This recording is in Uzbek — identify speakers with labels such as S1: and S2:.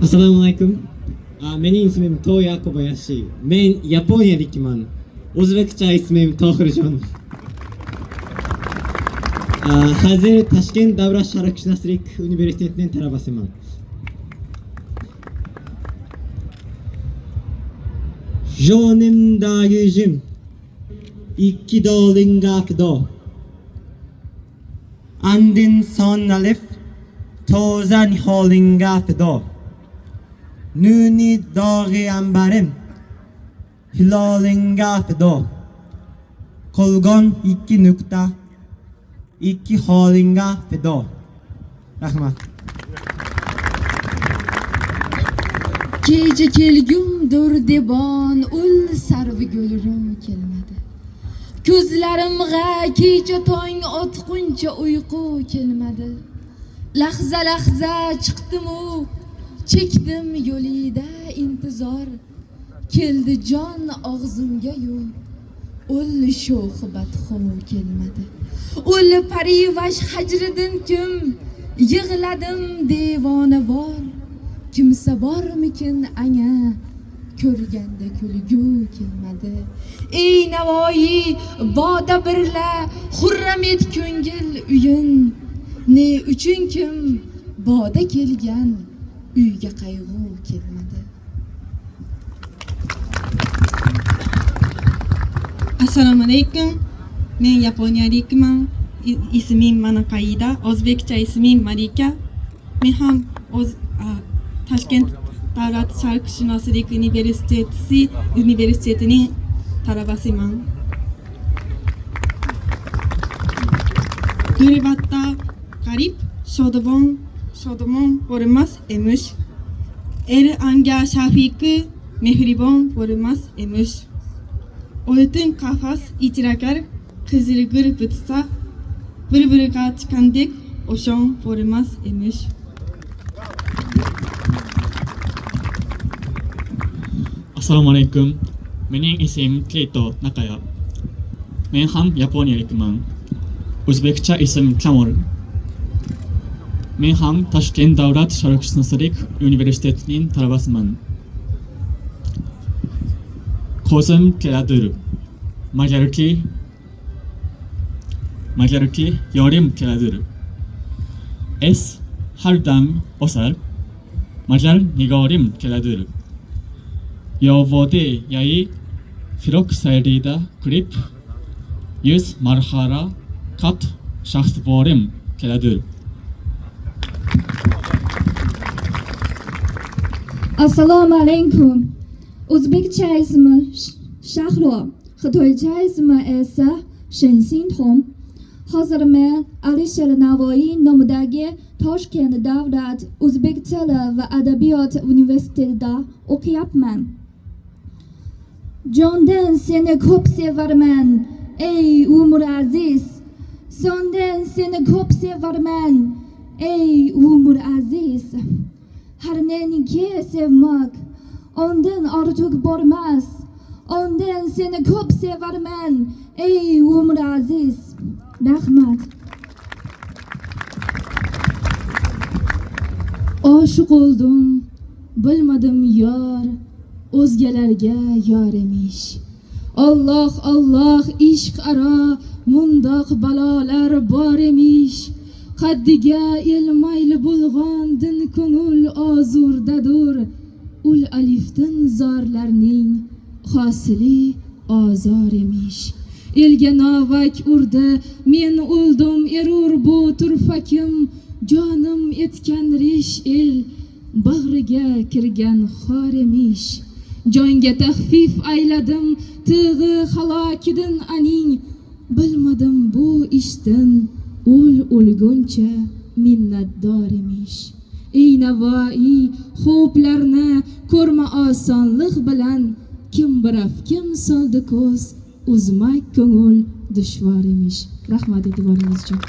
S1: Assalomu alaykum. Mening ismim Toya Kobayashi. Men Yaponiyalikman. O'zbekcha ismim Tohirjon. Hozir Toshkent davlat sharqshunoslik universitetining talabasiman. Jonimdagi jim ikki dolinga fido. Andin son alif tozan holinga fido. Nuni dog'i ambarim hilolinga fido. Qolgan ikki nuqta ikki holinga fido. Rahmat.
S2: Kecha kelgumdur debon ul sarvi gulrim kelmadi. Ko'zlarimga kecha tong otquncha uyqu kelmadi. Lahza lahza chiqdim-u, chekdim yo'lida intizor. Keldi jon og'zimga-yu, ul sho'xibatxo kelmadi. Ul parivash hajridan kim yig'ladim devonavor. Kimsa bormikin anga ko'rganda kulgu kelmadi. Ey Navoiy boda birla xurram et ko'ngil uyin. Ne uchun kim boda kelgan uyga qayg'u kelmadi.
S3: Assalomu alaykum. Men yaponiyalikman. Ismim Manaqaida, o'zbekcha ismim Malika. Men ham Toshkent davlat sharqshunoslik universitetining talabasiman. G'urbatda qarib shodumon bo'lmas emish. Anga shafiqi mehribon bo'lmas emish. Oltin qafas ichirakar qizilgul bitsa bir-biriga chiqandek oshon bo'lmas emish.
S4: Assalomu alaykum. Mening ismim Keito Nakaya. Men ham yaponiyalikman. O'zbekcha ismim Kamol. Men ham Toshkent davlat sharqshunoslik universitetining talabasiman. Ko'zim keladir. Magarki yorim keladir. Es har dam o'sar. Magar nigorim keladir. Yovode yayi firok sayrida klip 100 marhala kat shaxsborim keladir.
S5: Assalomu alaykum. O'zbekcha ismi Shahlo, xitoycha ismi esa Shenxin. Hozir men Alisher Navoiy nomidagi Toshkent davlat o'zbek tili va adabiyot universitetida o'qiyapman. Jondan seni ko'p sevarman, ey umr aziz. Sondan seni ko'p sevarman, ey umr aziz. Har neniki sevmak, ondan ortiq bormas. Ondan seni ko'p sevarman, ey umr aziz. Rahmat.
S2: Oshiq oldum, bilmadim yor, o'zgalarga yor emish. Alloh Alloh ishq aro mundoq balolar bor emish. Qaddiga ilmayli bo'lgan din ko'ngil ozurdadur. Ul alifdan zorlarning hosili ozor emish. Elga novak urdi, men o'ldim erur bu turfakim. Jonim etgan rish el bag'riga kirgan xor emish. Jonga taxfif ayladim tig'i halokidan aning. Bilmadim bu ishdan o'lguncha minnatdor emish. Ey Navoiy xo'plarni ko'rma osonlik bilan. Kim biraf kim soldi ko'z uzmak ko'ngil dushvor emish. Rahmat e'tiboringiz uchun.